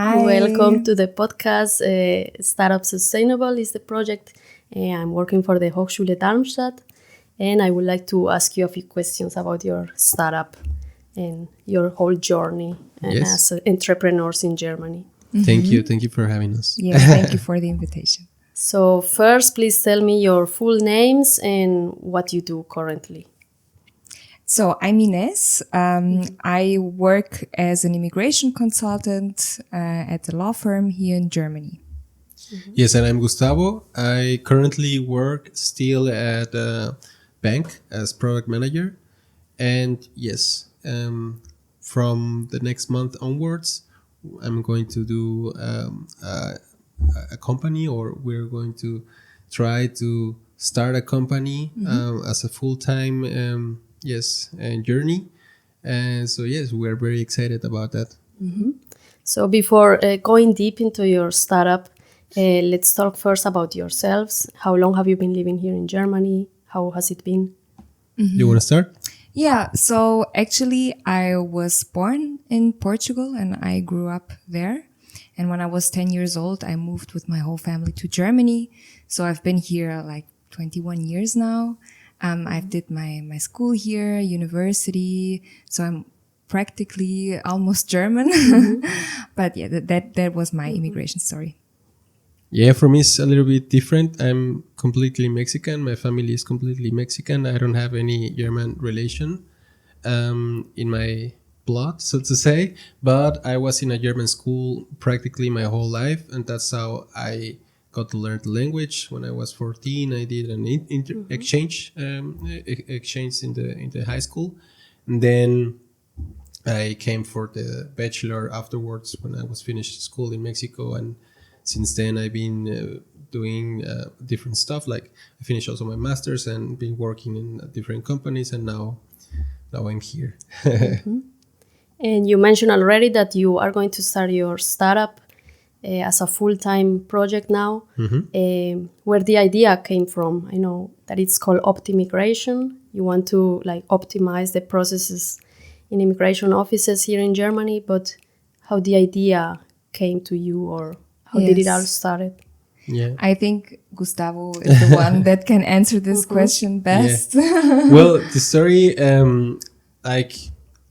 Hi. Welcome to the podcast. Startup Sustainable is the project. I'm working for the Hochschule Darmstadt, and I would like to ask you a few questions about your startup and your whole journey Yes. as entrepreneurs in Germany. Thank you. Thank you for having us. Yes, thank you for the invitation. So first, please tell me your full names and what you do currently. So I'm Ines. I work as an immigration consultant at a law firm here in Germany. Yes, and I'm Gustavo. I currently work still at a bank as product manager. And yes, from the next month onwards, I'm going to do a company, or we're going to try to start a company as a full-time journey. And so yes, we're very excited about that. So before going deep into your startup, let's talk first about yourselves. How long have you been living here in Germany? How has it been? You want to start? Yeah, so actually I was born in Portugal and I grew up there. And when I was 10 years old, I moved with my whole family to Germany. So I've been here like 21 years now. I've did my school here, university. So I'm practically almost German. But yeah, that was my immigration story. Yeah, for me it's a little bit different. I'm completely Mexican. My family is completely Mexican. I don't have any German relation in my blood, so to say. But I was in a German school practically my whole life, and that's how I got to learn the language. When I was 14, I did an exchange exchange in the high school, and then I came for the bachelor afterwards when I was finished school in Mexico. And since then I've been doing different stuff. Like I finished also my master's and been working in different companies, and now I'm here. And you mentioned already that you are going to start your startup as a full-time project now. Where the idea came from? I know that it's called OptiMigration. You want to like optimize the processes in immigration offices here in Germany, but how the idea came to you, or how did it all started? Yeah. I think Gustavo is the one that can answer this question best. Well, the story, like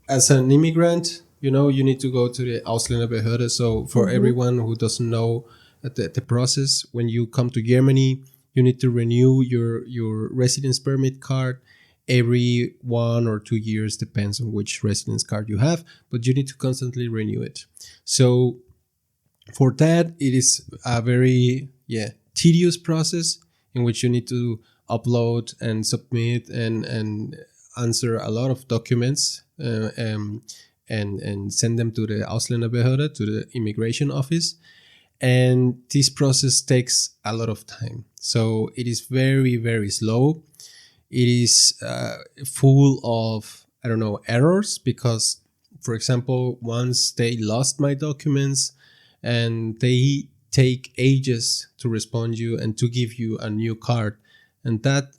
as an immigrant, you need to go to the Ausländerbehörde. So for everyone who doesn't know the process, when you come to Germany, you need to renew your residence permit card every 1 or 2 years, depends on which residence card you have, but you need to constantly renew it. So for that, it is a very tedious process in which you need to upload and submit and answer a lot of documents and send them to the Ausländerbehörde, to the immigration office. And this process takes a lot of time. So it is very, very slow. It is full of, errors, because, for example, once they lost my documents, and they take ages to respond you and to give you a new card. And that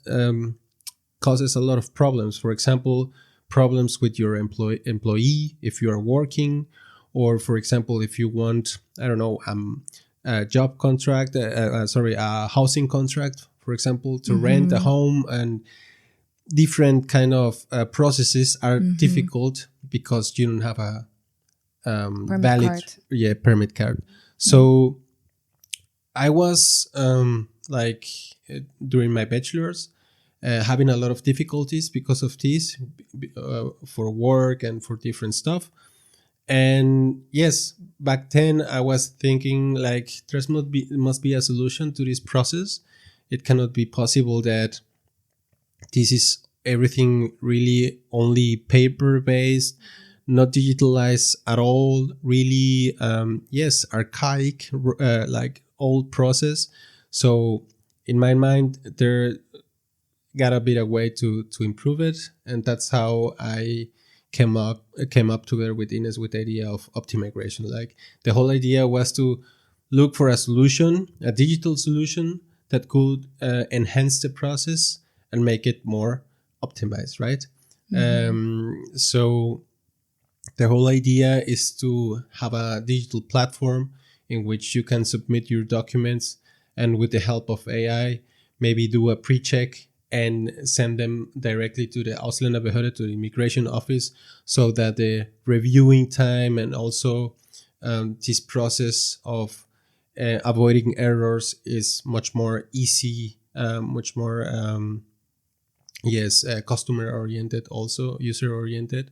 causes a lot of problems. For example, problems with your employee if you are working, or for example, if you want, a job contract, a housing contract, for example, to rent a home, and different kind of processes are difficult because you don't have a valid permit card. So I was during my bachelor's having a lot of difficulties because of this, for work and for different stuff. And yes, back then I was thinking like there must be a solution to this process. It cannot be possible that this is everything really only paper based, not digitalized at all, really archaic, like old process. So in my mind, there gotta be a way to improve it, and that's how I came up together with Ines with the idea of OptiMigration. Like the whole idea was to look for a solution, a digital solution that could enhance the process and make it more optimized, right? So The whole idea is to have a digital platform in which you can submit your documents, and with the help of AI, maybe do a pre-check and send them directly to the Ausländerbehörde, to the immigration office, so that the reviewing time and also this process of avoiding errors is much more easy, much more customer oriented, also user oriented.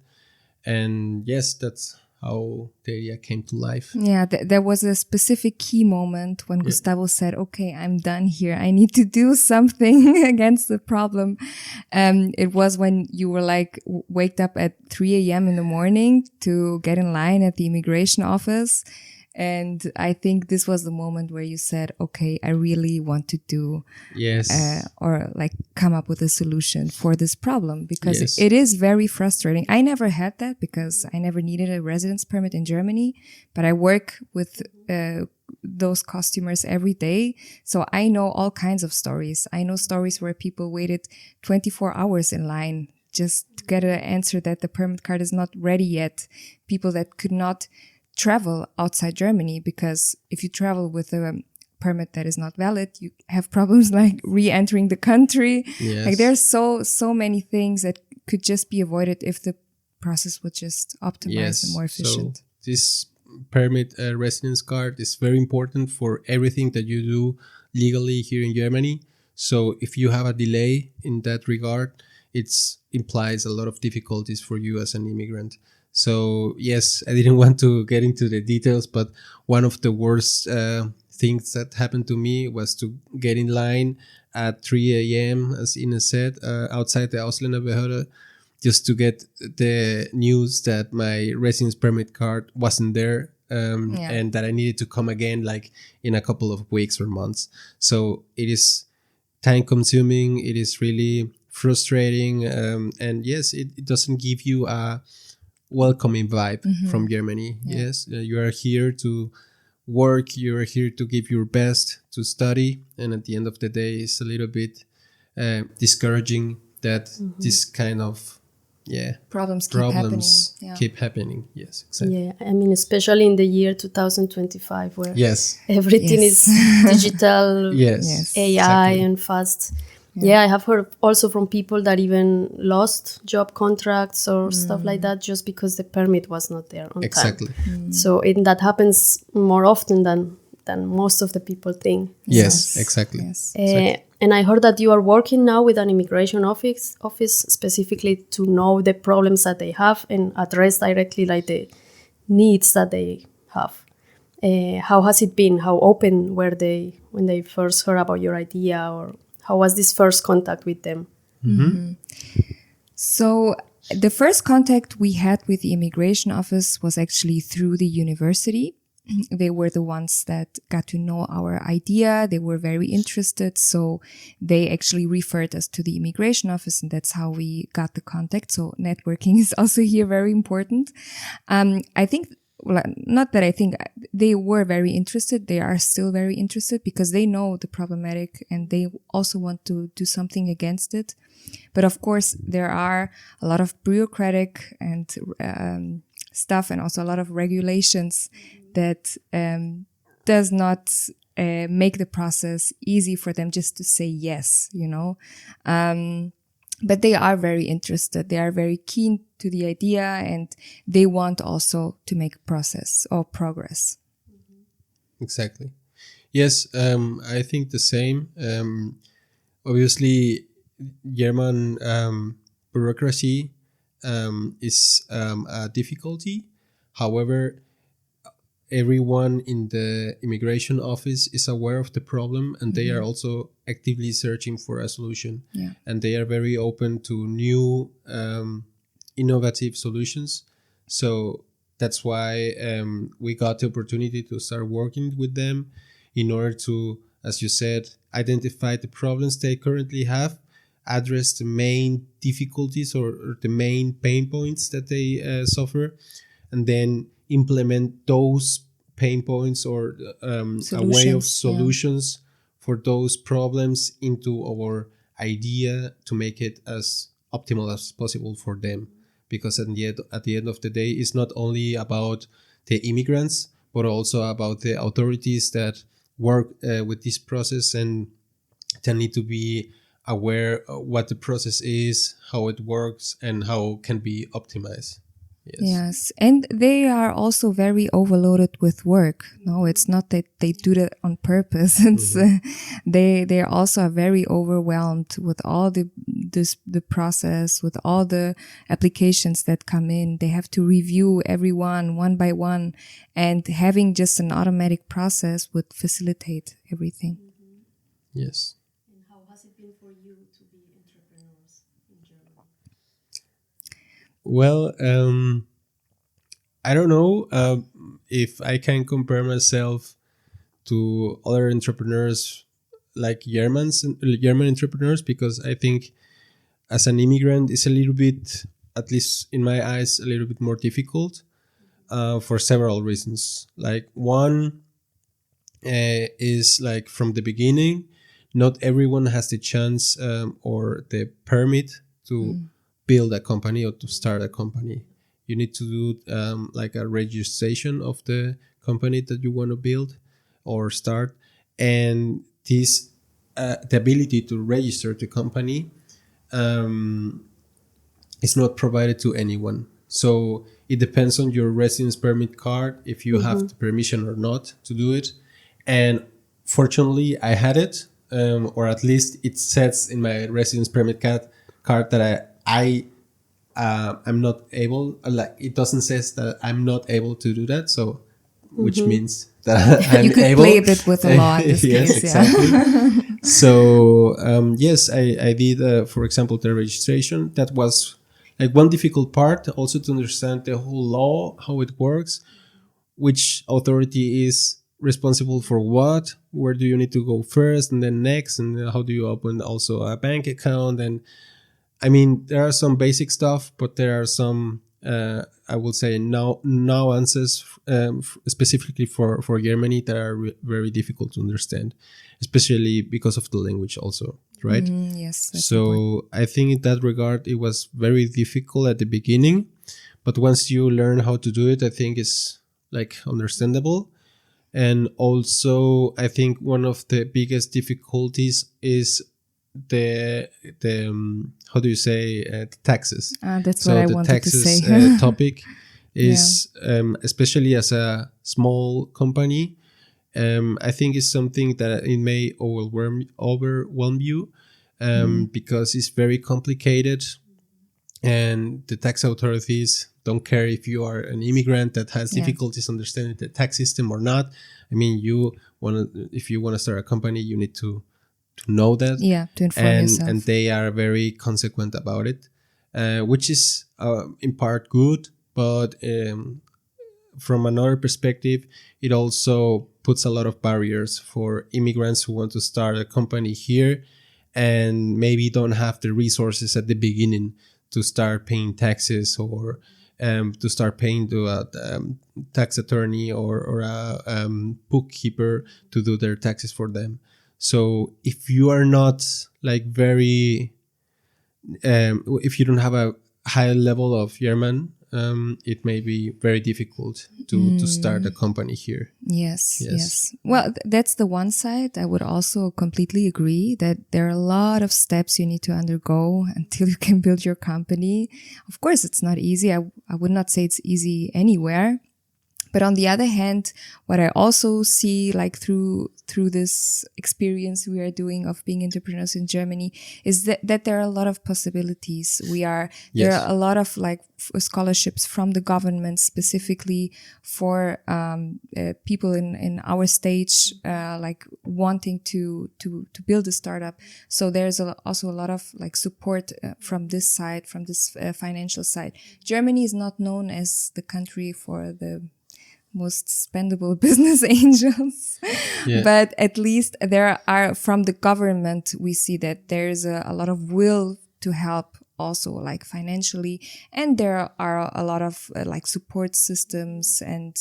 And yes, that's how the idea came to life. Yeah, there was a specific key moment when Gustavo said, okay, I'm done here. I need to do something against the problem. It was when you were like waked up at 3 a.m. in the morning to get in line at the immigration office. And I think this was the moment where you said, okay, I really want to do, or like come up with a solution for this problem, because it is very frustrating. I never had that because I never needed a residence permit in Germany, but I work with those customers every day. So I know all kinds of stories. I know stories where people waited 24 hours in line just to get an answer that the permit card is not ready yet. People that could not travel outside Germany, because if you travel with a permit that is not valid, you have problems like re-entering the country. Like there's so many things that could just be avoided if the process was just optimized and more efficient. So this permit residence card is very important for everything that you do legally here in Germany. So if you have a delay in that regard, it implies a lot of difficulties for you as an immigrant. So yes, I didn't want to get into the details, but one of the worst things that happened to me was to get in line at 3 a.m., as Ines said, outside the Ausländerbehörde, just to get the news that my residence permit card wasn't there, and that I needed to come again like in a couple of weeks or months. So it is time consuming, it is really frustrating, and yes, it doesn't give you a welcoming vibe from Germany. You are here to work, you are here to give your best, to study, and at the end of the day it's a little bit discouraging that this kind of problems keep happening. Yes, exactly. I mean, especially in the year 2025, where everything is digital, AI and fast. I have heard also from people that even lost job contracts or stuff like that just because the permit was not there on time. So that happens more often than most of the people think. Exactly. And I heard that you are working now with an immigration office specifically to know the problems that they have and address directly like the needs that they have. How has it been? How open were they when they first heard about your idea, or how was this first contact with them? So the first contact we had with the immigration office was actually through the university. They were the ones that got to know our idea. They were very interested. So they actually referred us to the immigration office, and that's how we got the contact. So networking is also here very important. I think, well, not that I think, they were very interested. They are still very interested because they know the problematic and they also want to do something against it. But of course, there are a lot of bureaucratic and stuff, and also a lot of regulations that does not make the process easy for them just to say yes, you know. But they are very interested. They are very keen to the idea, and they want also to make process or progress. Exactly. Yes, I think the same. Obviously, German bureaucracy is a difficulty. However, everyone in the immigration office is aware of the problem, and they are also actively searching for a solution. And they are very open to new innovative solutions. So that's why we got the opportunity to start working with them in order to, as you said, identify the problems they currently have, address the main difficulties or the main pain points that they suffer, and then implement those pain points or a way of solutions for those problems into our idea to make it as optimal as possible for them. because at the end of the day, it's not only about the immigrants, but also about the authorities that work with this process, and they need to be aware of what the process is, how it works, and how it can be optimized. Yes, and they are also very overloaded with work. No, it's not that they do that on purpose. It's they also are very overwhelmed with all the process, with all the applications that come in. They have to review everyone one by one, and having just an automatic process would facilitate everything. Yes. And how has it been for you to be entrepreneurs in Germany? Well, I don't know if I can compare myself to other entrepreneurs like German entrepreneurs, because I think as an immigrant it's a little bit, at least in my eyes, a little bit more difficult for several reasons. Like one is like from the beginning, not everyone has the chance or the permit to build a company or to start a company. You need to do like a registration of the company that you want to build or start, and this the ability to register the company is not provided to anyone. So it depends on your residence permit card if you have the permission or not to do it. And fortunately, I had it, or at least it says in my residence permit card that I'm not able. Like it doesn't say that I'm not able to do that. So, which means that I'm You could able. play a bit with the law in this Yes, case. exactly. Yeah. So yes, I did, for example, the registration. That was like one difficult part, also to understand the whole law, how it works, which authority is responsible for what, where do you need to go first and then next, and how do you open also a bank account. And I mean, there are some basic stuff, but there are some, I would say, nuances specifically for Germany that are very difficult to understand, especially because of the language also, right? Yes. That's So important. I think in that regard, it was very difficult at the beginning, but once you learn how to do it, I think it's like understandable. And also, I think one of the biggest difficulties is the how do you say the taxes. That's So what I the wanted to taxes say. topic is especially as a small company, I think it's something that it may overwhelm you because it's very complicated, and the tax authorities don't care if you are an immigrant that has Yeah. difficulties understanding the tax system or not. I mean, if you want to start a company, you need to know that. Yeah, to inform and yourself. they are very consequent about it, which is in part good, but from another perspective, it also puts a lot of barriers for immigrants who want to start a company here and maybe don't have the resources at the beginning to start paying taxes, or to start paying to a tax attorney or a bookkeeper to do their taxes for them. So if you are not like if you don't have a high level of German, it may be very difficult to start a company here. Yes. Well, that's the one side. I would also completely agree that there are a lot of steps you need to undergo until you can build your company. Of course, it's not easy. I would not say it's easy anywhere. But on the other hand, what I also see, like through this experience we are doing of being entrepreneurs in Germany, is that there are a lot of possibilities. There are a lot of like scholarships from the government specifically for people in our stage, like wanting to build a startup. So there's also a lot of like support from this side, from this financial side. Germany is not known as the country for the most spendable business angels. Yeah. But at least there are, from the government, we see that there's a lot of will to help also like financially. And there are a lot of like support systems and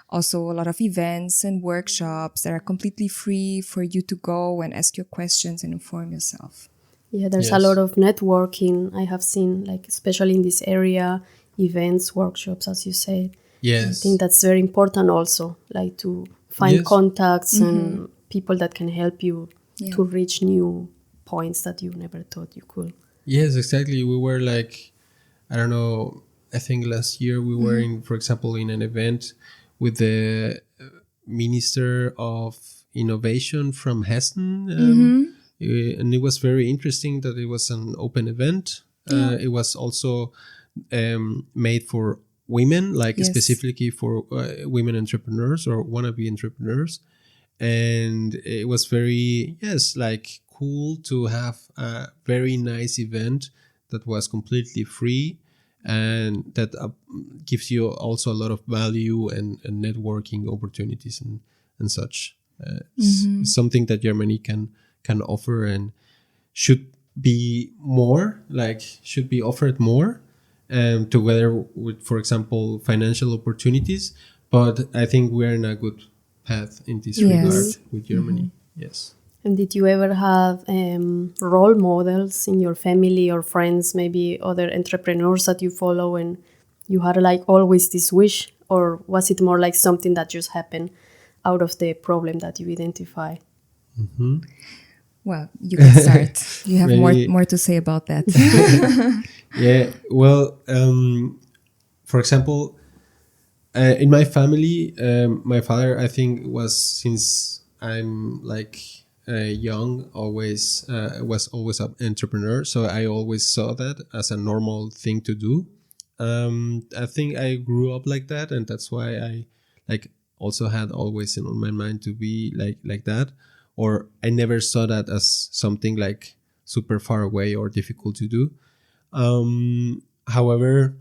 also a lot of events and workshops that are completely free for you to go and ask your questions and inform yourself. Yeah, there's a Yes. lot of networking I have seen, like especially in this area, events, workshops, as you said. I Yes. think that's very important also, like to find Yes. contacts and people that can help you Yeah. to reach new points that you never thought you could. Yes, exactly. We were like, I don't know, I think last year we were in, for example, in an event with the Minister of Innovation from Hessen. And it was very interesting that it was an open event. It was also made for women, like Yes. specifically for women entrepreneurs or wannabe entrepreneurs. And it was very, yes, like cool to have a very nice event that was completely free and that gives you also a lot of value and networking opportunities and such. It's something that Germany can offer and should be more, like should be offered more, together with, for example, financial opportunities. But I think we're in a good path in this Yes. regard with Germany. Yes. And did you ever have role models in your family or friends, maybe other entrepreneurs that you follow, and you had like always this wish, or was it more like something that just happened out of the problem that you identify? Well, you can start. You have Maybe- more to say about that. Yeah. Well, for example, in my family, my father, I think, was, since I'm like young, always was always an entrepreneur. So I always saw that as a normal thing to do. I think I grew up like that, and that's why I like also had always in my mind to be like that. Or I never saw that as something like super far away or difficult to do. However,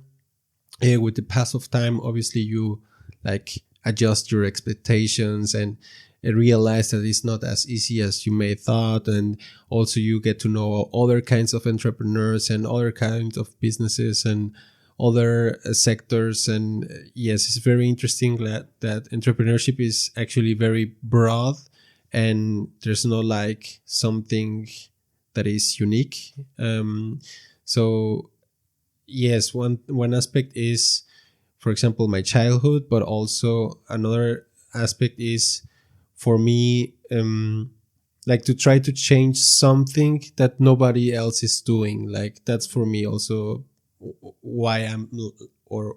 with the pass of time, obviously you like adjust your expectations and realize that it's not as easy as you may thought. And also you get to know other kinds of entrepreneurs and other kinds of businesses and other sectors. And yes, it's very interesting that entrepreneurship is actually very broad, and there's no like something that is unique. So yes, one aspect is, for example, my childhood, but also another aspect is for me, like to try to change something that nobody else is doing. Like that's for me also why or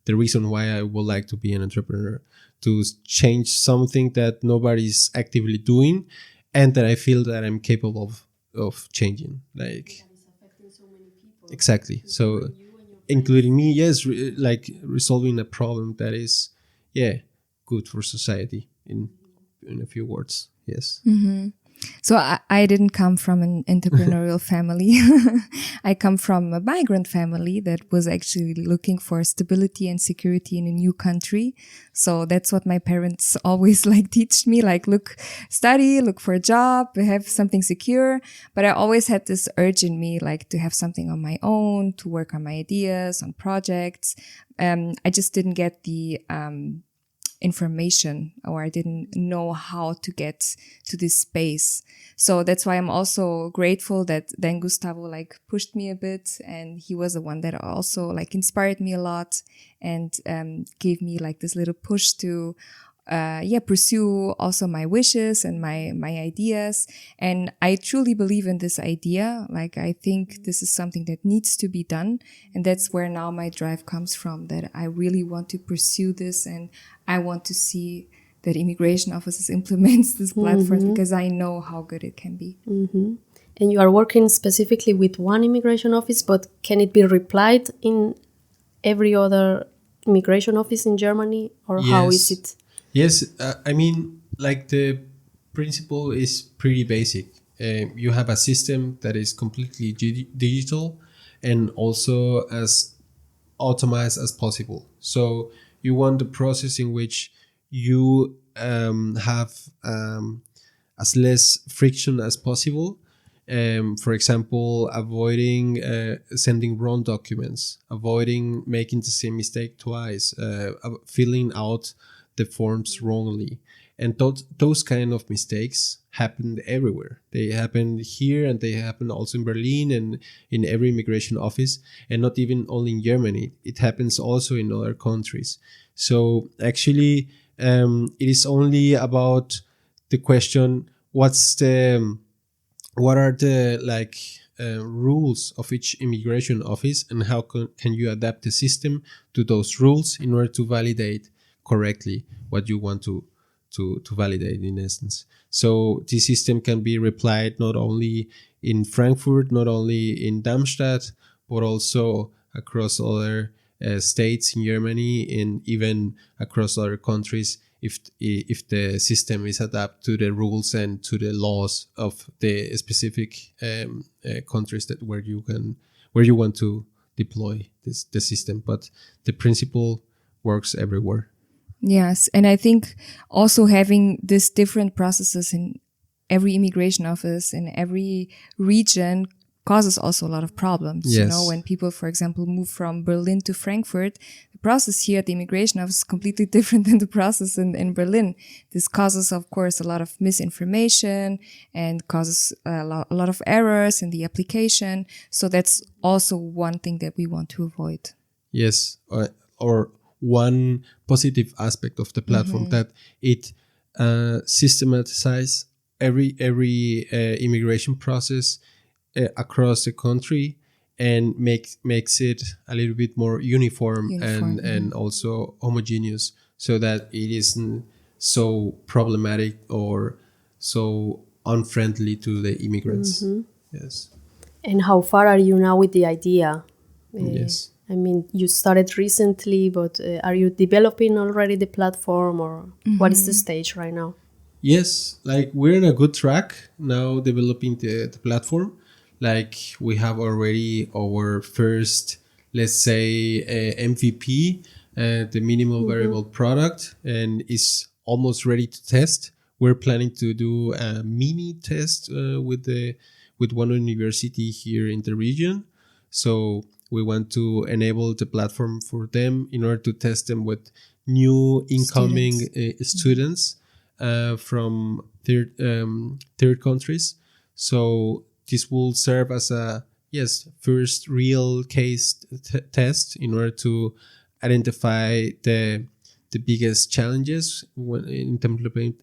the reason why I would like to be an entrepreneur, to change something that nobody's actively doing and that I feel that I'm capable of changing. Like exactly. So including me, yes, like resolving a problem that is, yeah, good for society in a few words. Yes. So I didn't come from an entrepreneurial family. I come from a migrant family that was actually looking for stability and security in a new country. So that's what my parents always like teach me, like study, look for a job, have something secure. But I always had this urge in me, like to have something on my own, to work on my ideas, on projects. I just didn't get the information, or I didn't know how to get to this space. So that's why I'm also grateful that then Gustavo like pushed me a bit, and he was the one that also like inspired me a lot and gave me like this little push to pursue also my wishes and my ideas. And I truly believe in this idea. Like, I think this is something that needs to be done. And that's where now my drive comes from, that I really want to pursue this. And I want to see that immigration offices implements this platform, because I know how good it can be. And you are working specifically with one immigration office, but can it be replied in every other immigration office in Germany, or how is it? Yes, I mean, like the principle is pretty basic. You have a system that is completely digital and also as automized as possible. So you want the process in which you have as less friction as possible. For example, avoiding sending wrong documents, avoiding making the same mistake twice, filling out the forms wrongly. And those kind of mistakes happened everywhere. They happened here, and they happen also in Berlin and in every immigration office, and not even only in Germany. It happens also in other countries. So actually, it is only about the question: what are the rules of each immigration office, and how can you adapt the system to those rules in order to validate correctly what you want to validate, in essence. So this system can be applied not only in Frankfurt, not only in Darmstadt, but also across other states in Germany, and even across other countries, if the system is adapted to the rules and to the laws of the specific countries where you want to deploy the system. But the principle works everywhere. Yes, and I think also having these different processes in every immigration office in every region causes also a lot of problems. Yes. You know, when people, for example, move from Berlin to Frankfurt, the process here at the immigration office is completely different than the process in Berlin. This causes, of course, a lot of misinformation and causes a lot of errors in the application. So that's also one thing that we want to avoid. Yes, or one positive aspect of the platform, that it systematizes every immigration process across the country, and makes it a little bit more uniform. And also homogeneous, so that it isn't so problematic or so unfriendly to the immigrants. Yes. And how far are you now with the idea? Yes. I mean, you started recently, but are you developing already the platform, or what is the stage right now? Yes, we're in a good track now developing the platform. We have already our first, let's say, MVP, the minimal variable product, and is almost ready to test. We're planning to do a mini test with one university here in the region. So we want to enable the platform for them in order to test them with new incoming students from third countries. So this will serve as a first real case test in order to identify the biggest challenges in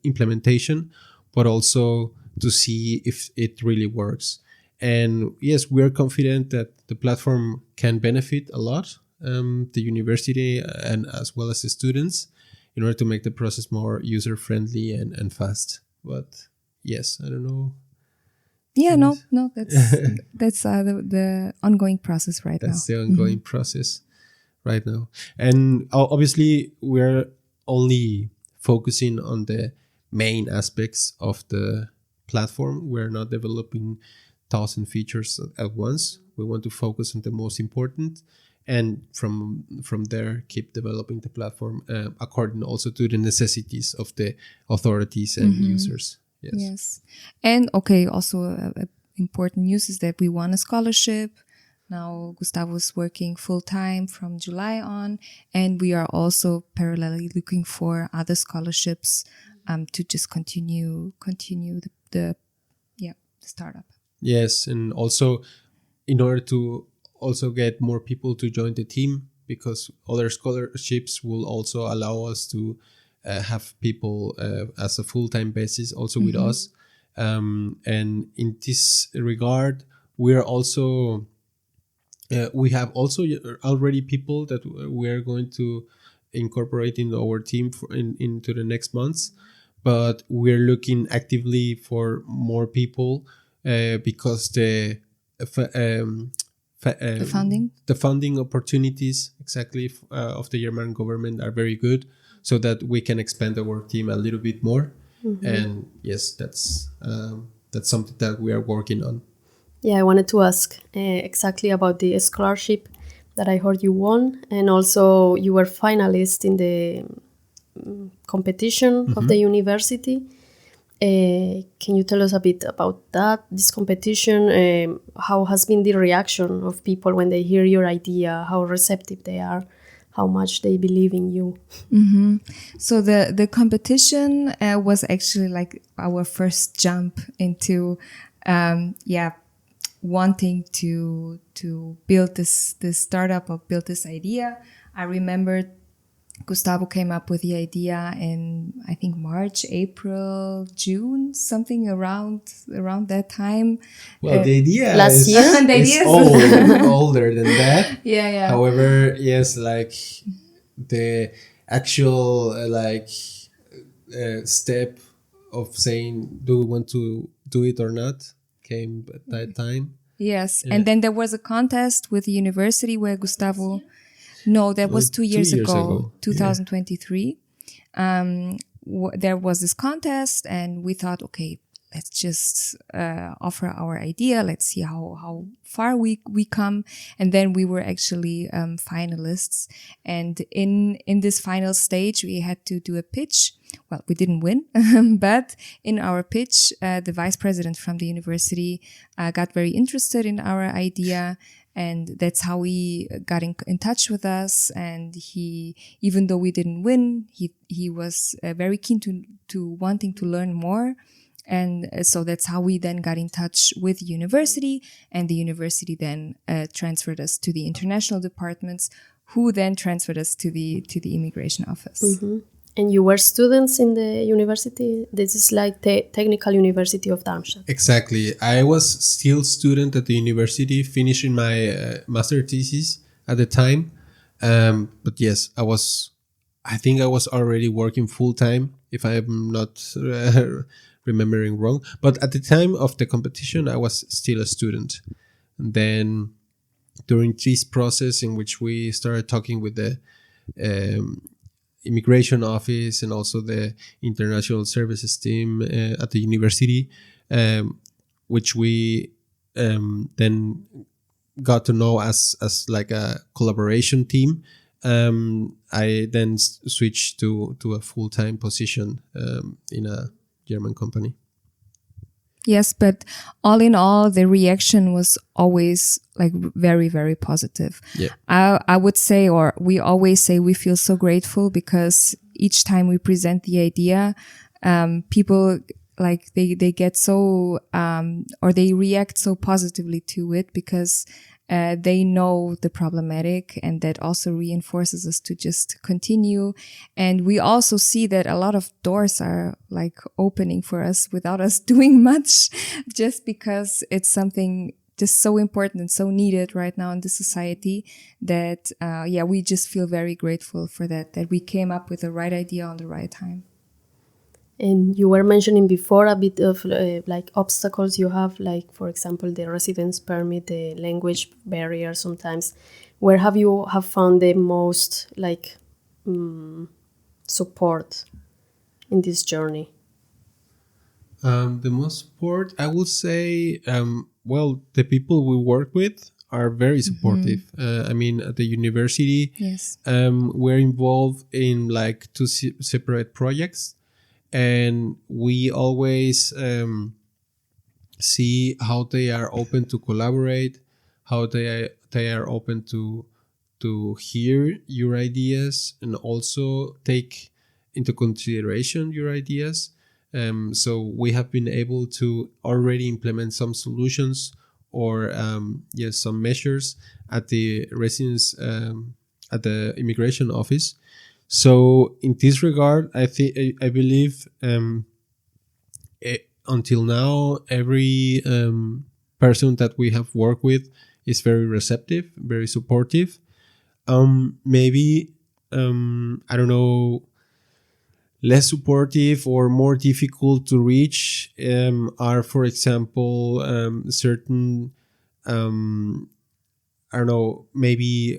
implementation, but also to see if it really works. And yes, we are confident that the platform can benefit a lot the university and as well as the students, in order to make the process more user friendly and fast. But yes, I don't know. Yeah, no, that's the ongoing process right now. That's the ongoing process right now. And obviously, we're only focusing on the main aspects of the platform. We're not developing 1,000 features at once. We want to focus on the most important, and from there keep developing the platform according also to the necessities of the authorities and users. Yes. And okay, also important news is that we won a scholarship. Now Gustavo is working full-time from July on, and we are also parallelly looking for other scholarships to just continue the startup. Yes, and also in order to also get more people to join the team, because other scholarships will also allow us to have people as a full-time basis also with us. And in this regard, we have also already people that we are going to incorporate in our team into the next months. But we're looking actively for more people because the funding opportunities exactly of the German government are very good, so that we can expand our team a little bit more. And yes, that's something that we are working on. Yeah, I wanted to ask exactly about the scholarship that I heard you won, and also you were finalist in the competition of the university. Can you tell us a bit about this competition? How has been the reaction of people when they hear your idea? How receptive they are? how much they believe in you. So the competition was actually like our first jump into, wanting to build this startup or build this idea. I remember Gustavo came up with the idea in, I think, March, April, June, something around that time. Well, the idea last is, year? The is idea is- older than that. Yeah. However, yes, like the actual step of saying, do we want to do it or not, came at that time. Yes. Yeah. And then there was a contest with the university where Gustavo, no, that was 2 years, 2 years ago, ago. 2023. There was this contest and we thought, okay, let's just offer our idea. Let's see how far we come. And then we were actually finalists. And in this final stage, we had to do a pitch. Well, we didn't win, but in our pitch, the vice president from the university got very interested in our idea. And that's how he got in touch with us. And he, even though we didn't win, he was very keen to wanting to learn more. And so that's how we then got in touch with the university, and the university then transferred us to the international departments, who then transferred us to the immigration office. Mm-hmm. And you were students in the university? This is like the Technical University of Darmstadt. Exactly. I was still student at the university, finishing my master thesis at the time. But yes, I think I was already working full time, if I'm not remembering wrong. But at the time of the competition, I was still a student. And then during this process in which we started talking with the immigration office and also the international services team at the university, which we then got to know as like a collaboration team. I then switched to a full-time position in a German company. Yes, but all in all, the reaction was always like very, very positive. Yeah. I would say, or we always say, we feel so grateful because each time we present the idea, people like they get so, or they react so positively to it because they know the problematic, and that also reinforces us to just continue. And we also see that a lot of doors are like opening for us without us doing much, just because it's something just so important and so needed right now in the society that, we just feel very grateful for that we came up with the right idea on the right time. And you were mentioning before a bit of like obstacles you have, like, for example, the residence permit, the language barrier sometimes. Where have you found the most like support in this journey? The most support, I would say, the people we work with are very supportive. I mean, at the university, Yes. We're involved in like two separate projects. And we always see how they are open to collaborate, how they are open to hear your ideas and also take into consideration your ideas. So we have been able to already implement some solutions or some measures at the residence at the immigration office. So in this regard, I believe until now, every person that we have worked with is very receptive, very supportive. Maybe I don't know, less supportive or more difficult to reach are, for example, certain I don't know, maybe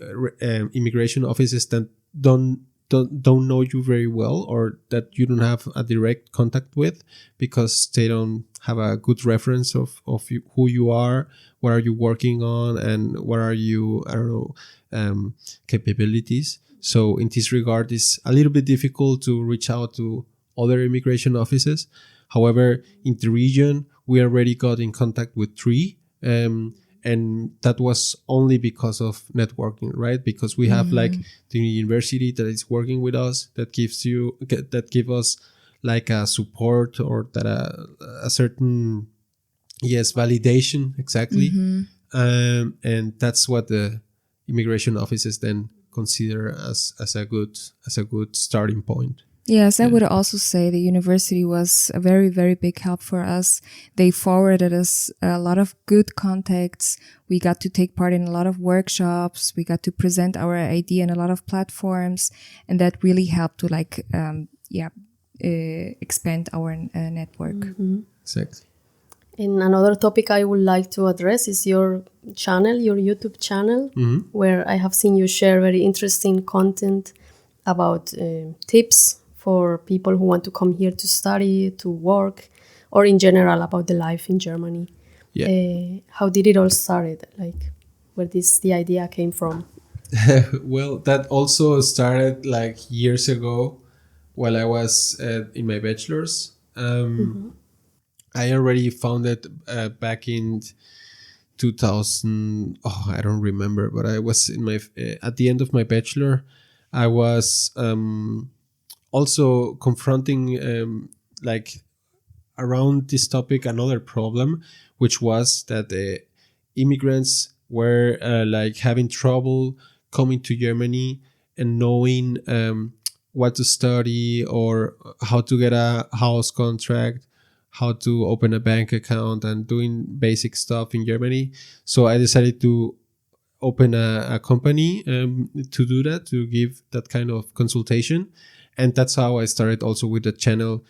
immigration offices that don't know you very well, or that you don't have a direct contact with because they don't have a good reference of you, who you are, what are you working on, and what are you, I don't know, capabilities. So in this regard, it's a little bit difficult to reach out to other immigration offices. However, in the region, we already got in contact with 3, and that was only because of networking, right? Because we have like the university that is working with us, that give us like a support, or that a certain validation, exactly. And that's what the immigration offices then consider as a good starting point. Yes, I would also say the university was a very, very big help for us. They forwarded us a lot of good contacts. We got to take part in a lot of workshops. We got to present our idea in a lot of platforms, and that really helped to expand our network. Exactly. And another topic I would like to address is your channel, your YouTube channel, where I have seen you share very interesting content about tips for people who want to come here to study, to work, or in general about the life in Germany. Yeah. How did it all started? Like, where the idea came from? Well, that also started like years ago while I was in my bachelor's. I already found it back in 2000. Oh, I don't remember, but I was in my at the end of my bachelor. I was also confronting like around this topic another problem, which was that the immigrants were like having trouble coming to Germany and knowing what to study, or how to get a house contract, how to open a bank account, and doing basic stuff in Germany. So I decided to open a company to do that, to give that kind of consultation. And that's how I started also with the channel,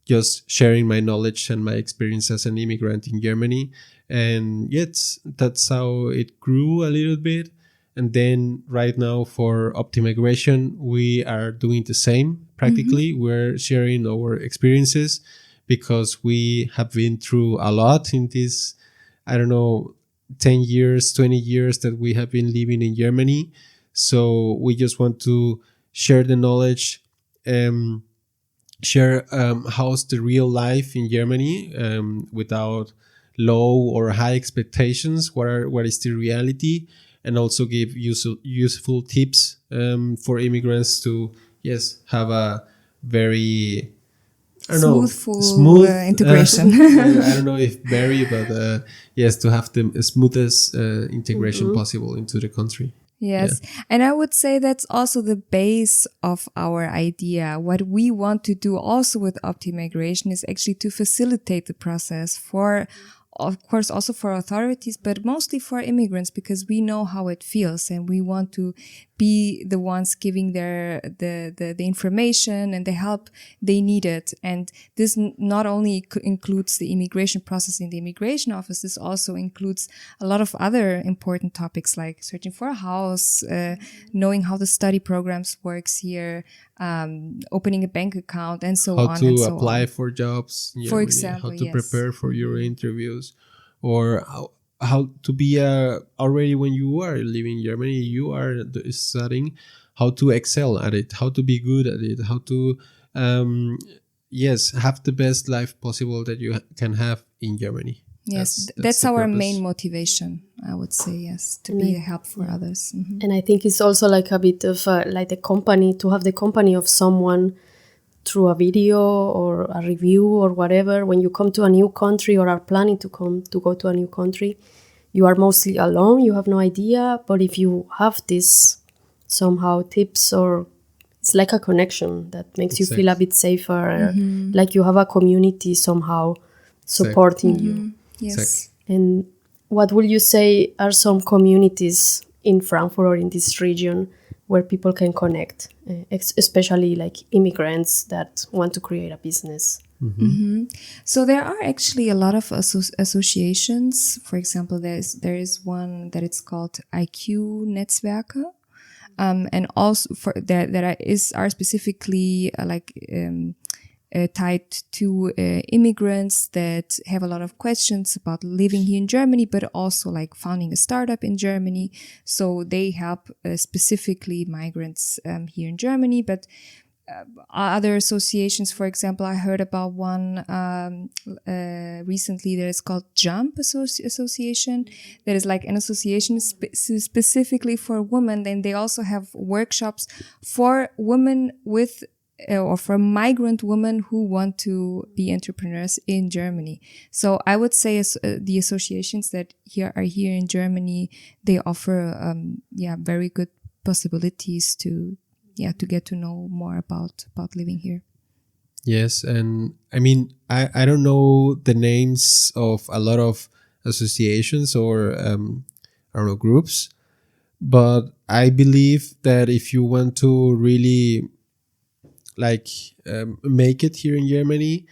just sharing my knowledge and my experience as an immigrant in Germany. And yet that's how it grew a little bit. And then right now for OptiMigration, we are doing the same practically. We're sharing our experiences because we have been through a lot in this, 10 years, 20 years that we have been living in Germany. So we just want to share the knowledge, share how's the real life in Germany without low or high expectations. What is the reality? And also give useful tips for immigrants to have a very smooth integration. I don't know if very, but to have the smoothest integration possible into the country. Yes. And I would say that's also the base of our idea. What we want to do also with OptiMigration is actually to facilitate the process for, of course, also for authorities, but mostly for immigrants, because we know how it feels and we want to be the ones giving the information and the help they needed. And this not only includes the immigration process in the immigration office, this also includes a lot of other important topics like searching for a house, knowing how the study programs works here, opening a bank account, and so on. How to apply for jobs in Germany, for example, how to prepare for your interviews, or how to be already when you are living in Germany, you are studying how to excel at it, how to be good at it, how to have the best life possible that you can have in Germany. Yes, that's our main motivation, I would say, yes, to be a help for others. And I think it's also like a bit of like the company, to have the company of someone through a video or a review or whatever. When you come to a new country or are planning to go to a new country, you are mostly alone, you have no idea. But if you have this somehow tips, or it's like a connection that makes you feel a bit safer, like you have a community somehow supporting you. Yes. And what would you say are some communities in Frankfurt or in this region where people can connect, especially like immigrants that want to create a business? So there are actually a lot of associations. For example, there is one that it's called IQ Netzwerke, and also for that are specifically tied to immigrants that have a lot of questions about living here in Germany, but also like founding a startup in Germany. So they help specifically migrants here in Germany, but other associations. For example, I heard about one recently that is called Jump Association. That is like an association specifically for women. Then they also have workshops for women with or for migrant women who want to be entrepreneurs in Germany. So I would say the associations that are here in Germany, they offer very good possibilities to get to know more about living here. Yes, and I mean, I don't know the names of a lot of associations or I don't know, groups, but I believe that if you want to really make it here in Germany,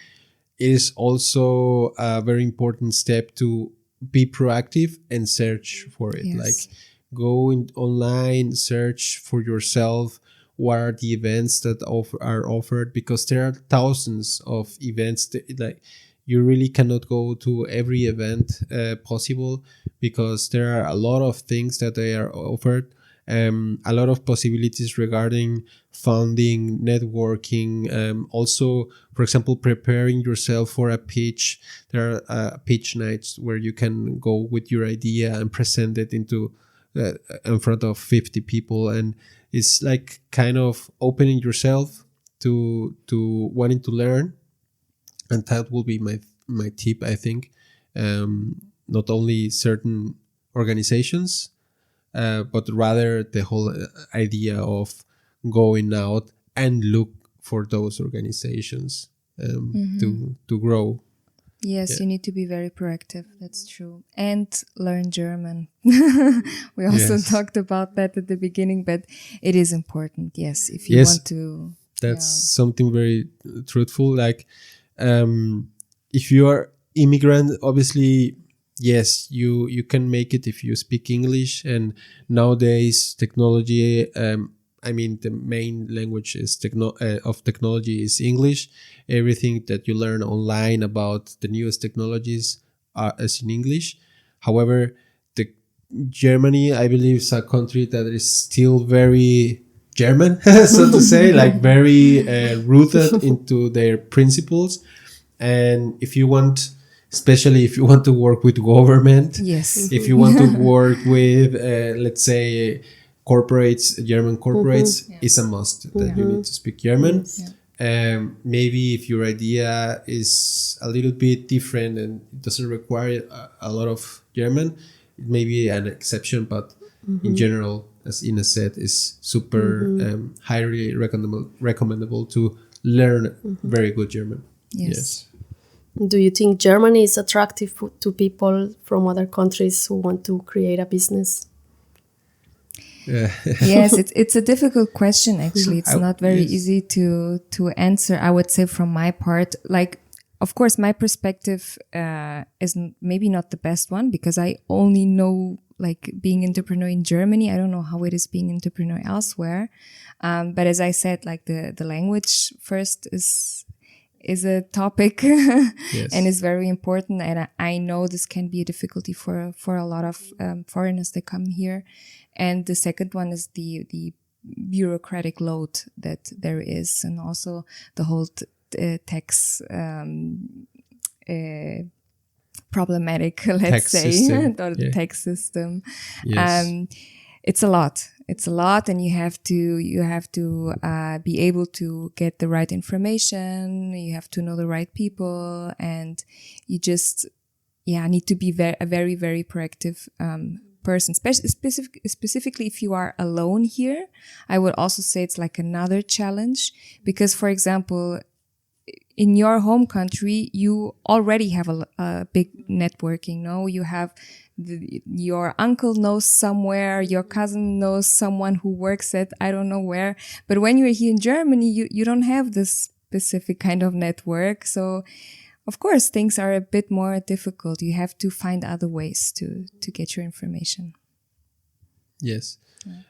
it is also a very important step to be proactive and search for it. Yes. Like go online, search for yourself. What are the events that are offered? Because there are thousands of events that you really cannot go to every event possible, because there are a lot of things that they are offered. A lot of possibilities regarding funding, networking, also, for example, preparing yourself for a pitch. There are pitch nights where you can go with your idea and present it in front of 50 people, and it's like kind of opening yourself to wanting to learn. And that will be my tip, I think. Not only certain organizations, but rather the whole idea of going out and look for those organizations to grow. Yes, Yeah. you need to be very proactive. That's true. And learn German. We also Yes. talked about that at the beginning, but it is important. Yes, if you Yes. want to. That's something very truthful. Like, if you are immigrant, obviously, yes, you can make it if you speak English. And nowadays, technology, I mean, the main language of technology is English. Everything that you learn online about the newest technologies is in English. However, Germany, I believe, is a country that is still very German, so to say, like very rooted into their principles. And if you want, especially if you want to work with government, Yes. if you want to work with, let's say, corporates, German corporates, it's a must that you need to speak German. Maybe if your idea is a little bit different and it doesn't require a lot of German, it may be an exception, but in general, as Ina said, is super highly recommendable to learn very good German. Yes. Do you think Germany is attractive to people from other countries who want to create a business? Yes, it's a difficult question, actually. It's not very easy to answer. I would say from my part, like, of course, my perspective is maybe not the best one, because I only know like being entrepreneur in Germany. I don't know how it is being entrepreneur elsewhere. But as I said, like the language first is a topic and is very important. And I know this can be a difficulty for a lot of foreigners that come here. And the second one is the bureaucratic load that there is, and also the whole tax problematic, let's say, or the tax system. Yes. It's a lot. It's a lot, and you have to be able to get the right information. You have to know the right people, and you just need to be a very, very proactive person. Specifically, if you are alone here, I would also say it's like another challenge, because, for example, in your home country, you already have a big networking. No, you have your uncle knows somewhere, your cousin knows someone who works at I don't know where. But when you're here in Germany, you don't have this specific kind of network. So, of course, things are a bit more difficult. You have to find other ways to get your information. Yes.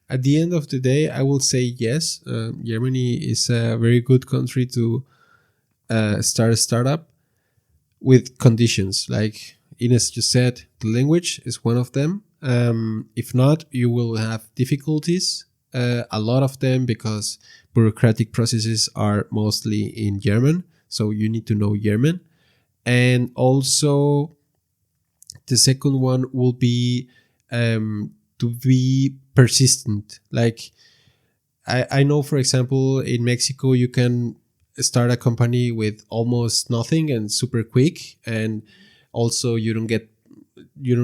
At the end of the day, I will say yes. Germany is a very good country to start a startup, with conditions. Like Ines just said, the language is one of them. If not, you will have difficulties a lot of them because bureaucratic processes are mostly in German. So you need to know German. And also the second one will be to be persistent. Like I know, for example, in Mexico, you can start a company with almost nothing and super quick. And also you don't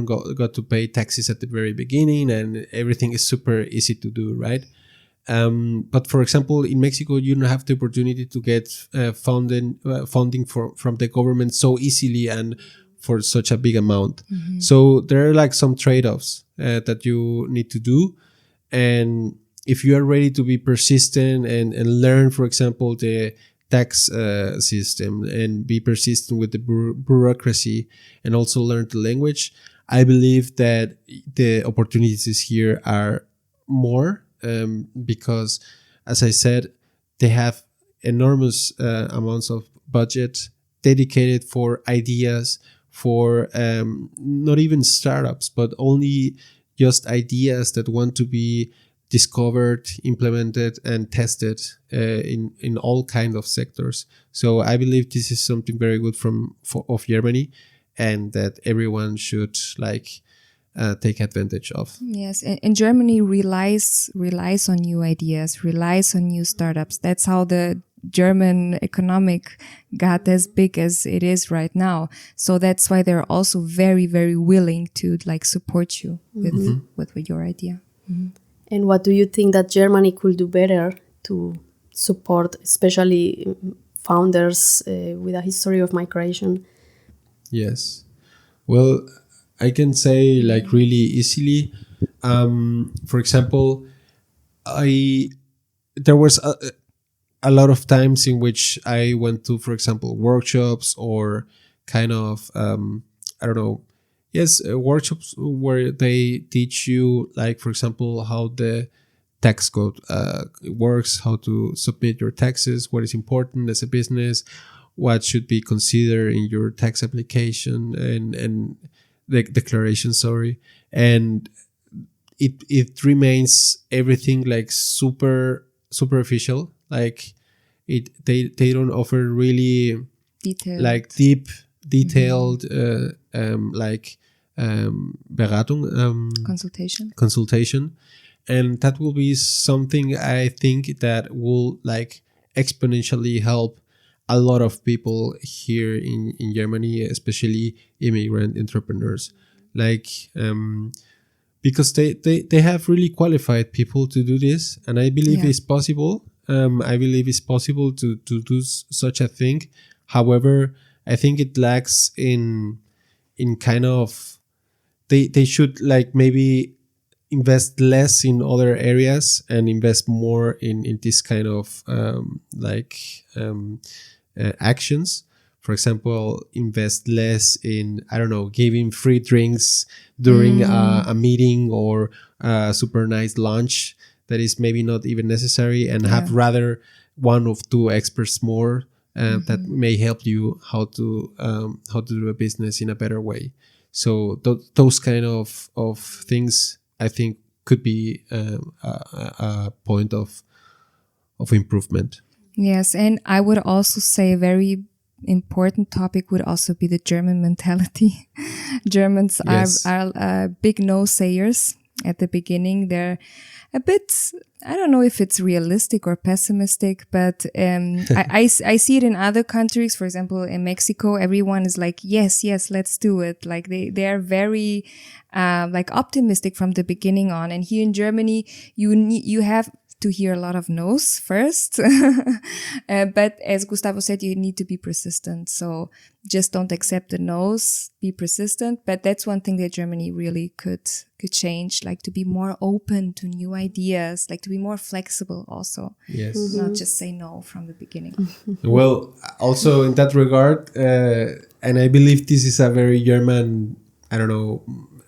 got to pay taxes at the very beginning, and everything is super easy to do, right? But for example, in Mexico, you don't have the opportunity to get funding from the government so easily and for such a big amount. So there are like some trade-offs that you need to do. And if you are ready to be persistent and learn, for example, the tax system and be persistent with the bureaucracy and also learn the language, I believe that the opportunities here are more because, as I said, they have enormous amounts of budget dedicated for ideas, for not even startups, but only just ideas that want to be discovered, implemented, and tested in all kinds of sectors. So I believe this is something very good of Germany, and that everyone should take advantage of. Yes, and Germany relies on new ideas, relies on new startups. That's how the German economic got as big as it is right now. So that's why they're also very, very willing to support you with your idea. And what do you think that Germany could do better to support, especially founders with a history of migration? Yes. Well, I can say really easily. For example, there was a lot of times in which I went to, for example, workshops or kind of, workshops where they teach you, for example, how the tax code works, how to submit your taxes, what is important as a business, what should be considered in your tax application and the declaration, and it remains everything super superficial. They don't offer really detailed Beratung, consultation, and that will be something I think that will exponentially help a lot of people here in Germany, especially immigrant entrepreneurs, because they have really qualified people to do this, and I believe it's possible. I believe it's possible to do such a thing. However, I think it lacks in kind of they should maybe invest less in other areas and invest more in this kind of actions. For example, invest less in, giving free drinks during a meeting or a super nice lunch that is maybe not even necessary, and have rather one or two experts more that may help you how to do a business in a better way. So those kind of things, I think, could be a point of improvement. Yes, and I would also say a very important topic would also be the German mentality. Germans are big no-sayers at the beginning. They're a bit, I don't know if it's realistic or pessimistic, but I see it in other countries. For example, in Mexico, everyone is like, yes, let's do it. They are very optimistic from the beginning on. And here in Germany, you have to hear a lot of no's first. But as Gustavo said, you need to be persistent. So just don't accept the no's, be persistent. But that's one thing that Germany really could change, to be more open to new ideas, to be more flexible also. Yes. Not just say no from the beginning. Well, also in that regard, and I believe this is a very German,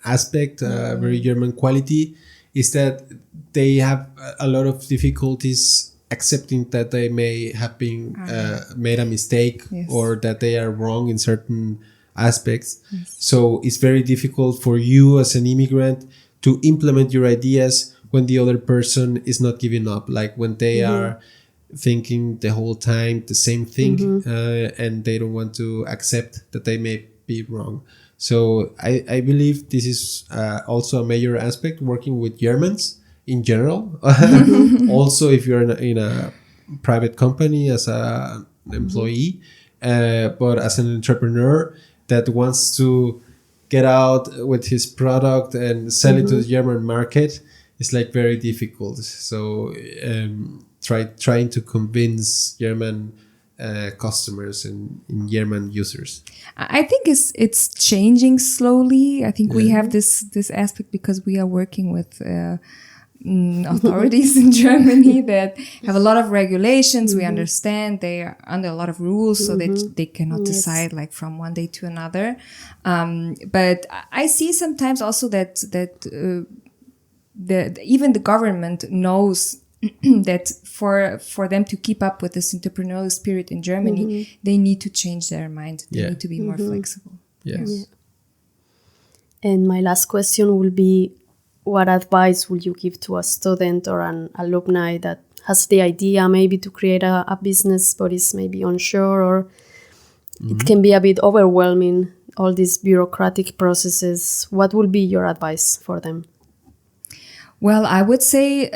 aspect, very German quality, is that they have a lot of difficulties accepting that they may have been made a mistake, or that they are wrong in certain aspects. Yes. So it's very difficult for you as an immigrant to implement your ideas when the other person is not giving up, like when they are thinking the whole time the same thing, and they don't want to accept that they may be wrong. So I believe this is also a major aspect working with Germans in general. Also, if you're in a private company as an employee, but as an entrepreneur that wants to get out with his product and sell it to the German market, it's like very difficult. So trying to convince German customers and German users. I think it's changing slowly. I think we have this aspect because we are working with authorities in Germany that have a lot of regulations. We understand they are under a lot of rules, so that they cannot decide like from one day to another. But I see sometimes also that even the government knows that for them to keep up with this entrepreneurial spirit in Germany, they need to change their mind. They need to be more flexible. Yes. Yeah. And my last question will be, what advice would you give to a student or an alumni that has the idea maybe to create a business but is maybe unsure, or it can be a bit overwhelming, all these bureaucratic processes? What would be your advice for them? Well, I would say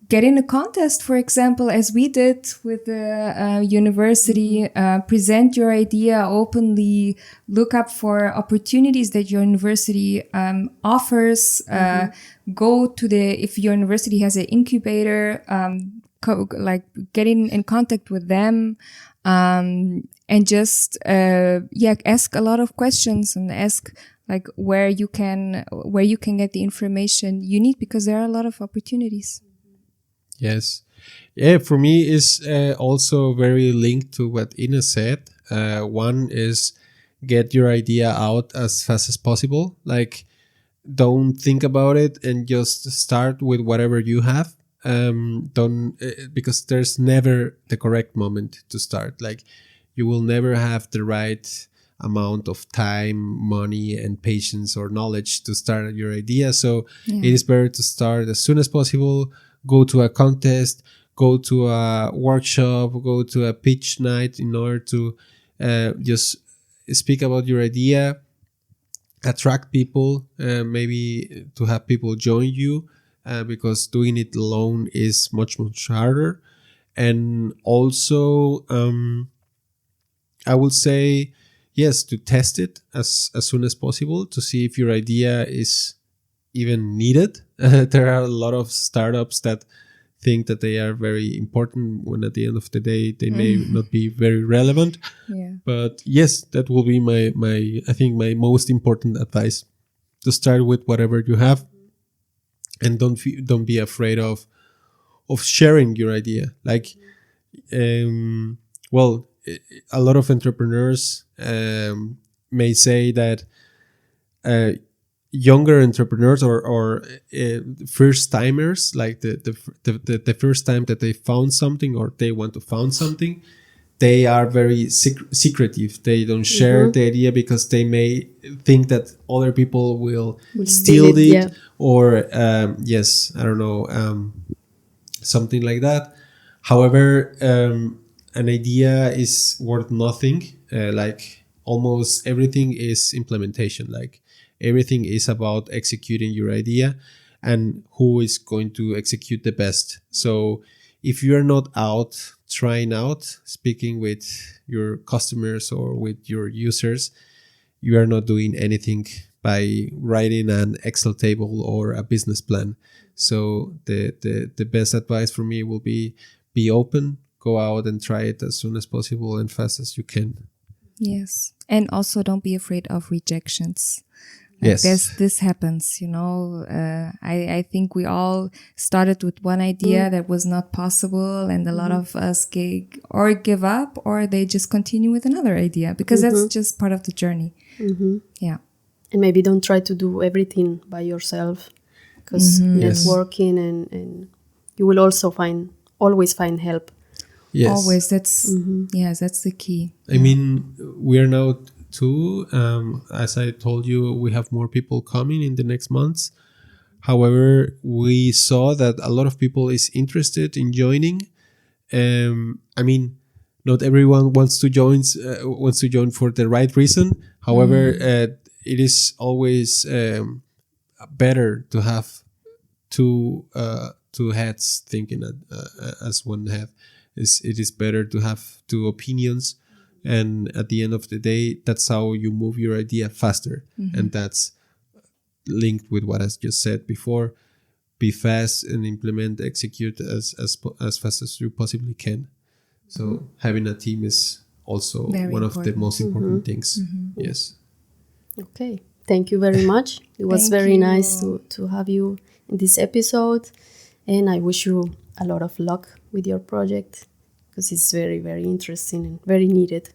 get in a contest, for example, as we did with the university. Present your idea openly. Look up for opportunities that your university offers. Go to if your university has an incubator, get in contact with them, and just ask a lot of questions and ask like where you can get the information you need, because there are a lot of opportunities. Yes. Yeah, for me is also very linked to what Ina said. One is get your idea out as fast as possible. Like, don't think about it and just start with whatever you have. Because there's never the correct moment to start. Like, you will never have the right amount of time, money, and patience or knowledge to start your idea. So it is better to start as soon as possible. Go to a contest, go to a workshop, go to a pitch night in order to just speak about your idea, attract people, maybe to have people join you, because doing it alone is much, much harder. And also, I would say, yes, to test it as soon as possible to see if your idea is even needed. There are a lot of startups that think that they are very important when at the end of the day they may not be very relevant. Yeah. But yes, that will be I think my most important advice, to start with whatever you have, and don't be afraid of sharing your idea. Like, well, a lot of entrepreneurs may say that younger entrepreneurs or first timers, like the first time that they found something or they want to found something, they are very secretive. They don't share the idea because they may think that other people will steal it, or yes, I don't know, something like that. However, an idea is worth nothing. Like, almost everything is implementation. Like, everything is about executing your idea and who is going to execute the best. So if you're not trying out, speaking with your customers or with your users, you are not doing anything by writing an Excel table or a business plan. So the best advice for me will be open, go out and try it as soon as possible and fast as you can. Yes. And also don't be afraid of rejections. Yes. This happens, I think we all started with one idea that was not possible, and a lot of us give up, or they just continue with another idea, because that's just part of the journey. Yeah. And maybe don't try to do everything by yourself, because networking and you will also always find help. Yes. Always. That's that's the key. I mean, we are now too, as I told you, we have more people coming in the next months. However, we saw that a lot of people is interested in joining. I mean, not everyone wants to join for the right reason. However, it is always better to have two heads thinking as one head. It is better to have two opinions, and at the end of the day, that's how you move your idea faster, and that's linked with what I just said before. Be fast and execute as fast as you possibly can. So having a team is also Very one of the important. most important things. Yes. Okay, thank you very much. It was Thank very you. nice to have you in this episode, and I wish you a lot of luck with your project because it's very, very interesting and very needed.